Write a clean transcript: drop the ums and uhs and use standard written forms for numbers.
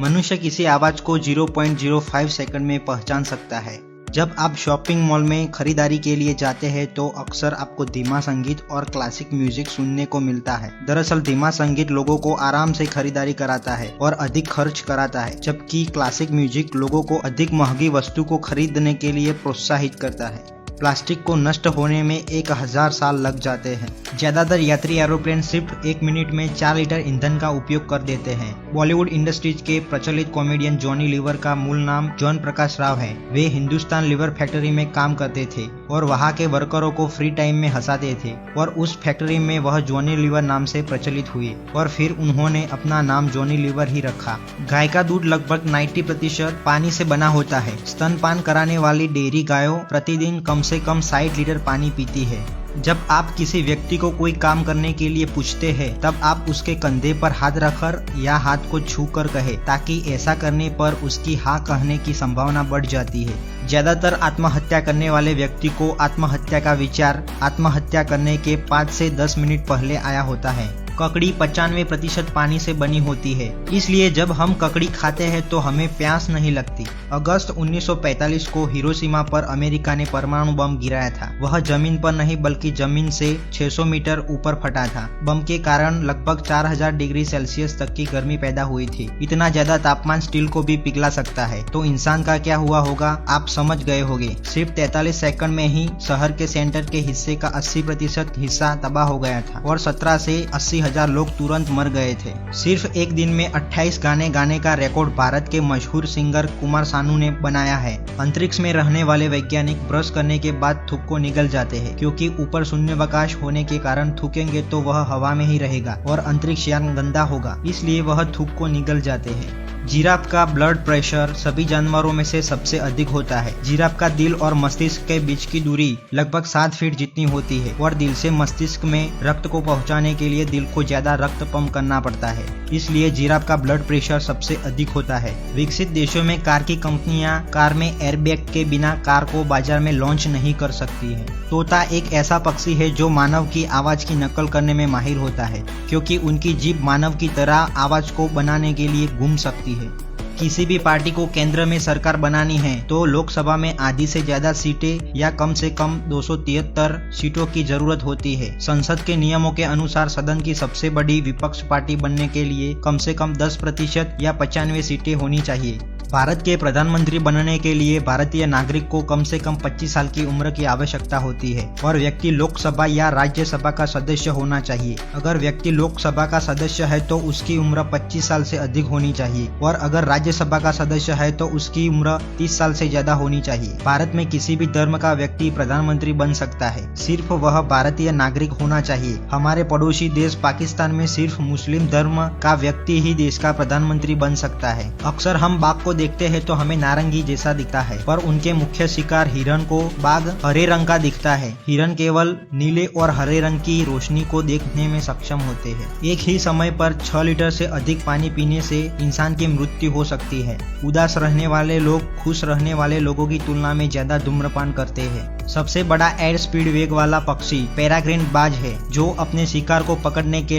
मनुष्य किसी आवाज को 0.05 सेकंड में पहचान सकता है। जब आप शॉपिंग मॉल में खरीदारी के लिए जाते हैं तो अक्सर आपको धीमा संगीत और क्लासिक म्यूजिक सुनने को मिलता है। दरअसल धीमा संगीत लोगों को आराम से खरीदारी कराता है और अधिक खर्च कराता है, जबकि क्लासिक म्यूजिक लोगों को अधिक महंगी वस्तु को खरीदने के लिए प्रोत्साहित करता है। प्लास्टिक को नष्ट होने में 1000 साल लग जाते हैं। ज्यादातर यात्री एरोप्लेन सिर्फ 1 मिनट में 4 लीटर ईंधन का उपयोग कर देते हैं। बॉलीवुड इंडस्ट्रीज के प्रचलित कॉमेडियन जॉनी लीवर का मूल नाम जॉन प्रकाश राव है। वे हिंदुस्तान लीवर फैक्ट्री में काम करते थे और वहां के वर्करों को फ्री टाइम में हंसाते थे और उस फैक्ट्री में वह जॉनी लीवर नाम से प्रचलित हुए और फिर उन्होंने अपना नाम जॉनी लीवर ही रखा। गाय का दूध लगभग 90% पानी से बना होता है। स्तनपान कराने वाली डेयरी गायों प्रतिदिन कम से कम 60 लीटर पानी पीती है। जब आप किसी व्यक्ति को कोई काम करने के लिए पूछते हैं तब आप उसके कंधे पर हाथ रखकर या हाथ को छू कर कहे, ताकि ऐसा करने पर उसकी हाँ कहने की संभावना बढ़ जाती है। ज्यादातर आत्महत्या करने वाले व्यक्ति को आत्महत्या का विचार आत्महत्या करने के 5 से 10 मिनट पहले आया होता है। ककड़ी 95% पानी से बनी होती है, इसलिए जब हम ककड़ी खाते हैं तो हमें प्यास नहीं लगती। अगस्त 1945 को हिरोशिमा पर अमेरिका ने परमाणु बम गिराया था। वह जमीन पर नहीं बल्कि जमीन से 600 मीटर ऊपर फटा था। बम के कारण लगभग 4000 डिग्री सेल्सियस तक की गर्मी पैदा हुई थी। इतना ज्यादा तापमान स्टील को भी पिघला सकता है, तो इंसान का क्या हुआ होगा आप समझ गए होंगे। सिर्फ 43 सेकंड में ही शहर के सेंटर के हिस्से का 80% हिस्सा तबाह हो गया था और 17 से 80,000 लोग तुरंत मर गए थे। सिर्फ एक दिन में 28 गाने गाने का रिकॉर्ड भारत के मशहूर सिंगर कुमार सानू ने बनाया है। अंतरिक्ष में रहने वाले वैज्ञानिक ब्रश करने के बाद थूक को निगल जाते हैं, क्योंकि ऊपर शून्यावकाश होने के कारण थूकेंगे तो वह हवा में ही रहेगा और अंतरिक्ष यान गंदा होगा, इसलिए वह थूक को निगल जाते हैं। जिराफ का ब्लड प्रेशर सभी जानवरों में से सबसे अधिक होता है। जिराफ का दिल और मस्तिष्क के बीच की दूरी लगभग 7 फीट जितनी होती है और दिल से मस्तिष्क में रक्त को पहुंचाने के लिए दिल को ज्यादा रक्त पंप करना पड़ता है, इसलिए जिराफ का ब्लड प्रेशर सबसे अधिक होता है। विकसित देशों में कार की कंपनियां कार में एयरबैग के बिना कार को बाजार में लॉन्च नहीं कर सकती है। तोता एक ऐसा पक्षी है जो मानव की आवाज की नकल करने में माहिर होता है, क्योंकि उनकी जीभ मानव की तरह आवाज को बनाने के लिए घूम सकती है। किसी भी पार्टी को केंद्र में सरकार बनानी है तो लोकसभा में आधी से ज्यादा सीटें या कम से कम 273 सीटों की जरूरत होती है। संसद के नियमों के अनुसार सदन की सबसे बड़ी विपक्ष पार्टी बनने के लिए कम से कम 10% या 95 सीटें होनी चाहिए। भारत के प्रधानमंत्री बनने के लिए भारतीय नागरिक को कम से कम 25 साल की उम्र की आवश्यकता होती है और व्यक्ति लोकसभा या राज्यसभा का सदस्य होना चाहिए। अगर व्यक्ति लोकसभा का सदस्य है तो उसकी उम्र 25 साल से अधिक होनी चाहिए और अगर राज्यसभा का सदस्य है तो उसकी उम्र 30 साल से ज्यादा होनी चाहिए। भारत में किसी भी धर्म का व्यक्ति प्रधानमंत्री बन सकता है, सिर्फ वह भारतीय नागरिक होना चाहिए। हमारे पड़ोसी देश पाकिस्तान में सिर्फ मुस्लिम धर्म का व्यक्ति ही देश का प्रधानमंत्री बन सकता है। अक्सर हम बाघ को देखते हैं तो हमें नारंगी जैसा दिखता है, पर उनके मुख्य शिकार हिरन को बाघ हरे रंग का दिखता है। हिरन केवल नीले और हरे रंग की रोशनी को देखने में सक्षम होते हैं। एक ही समय पर 6 लीटर से अधिक पानी पीने से इंसान की मृत्यु हो सकती है। उदास रहने वाले लोग खुश रहने वाले लोगों की तुलना में ज्यादा धूम्रपान करते हैं। सबसे बड़ा एयर स्पीड वेग वाला पक्षी पेरेग्रिन बाज है, जो अपने शिकार को पकड़ने के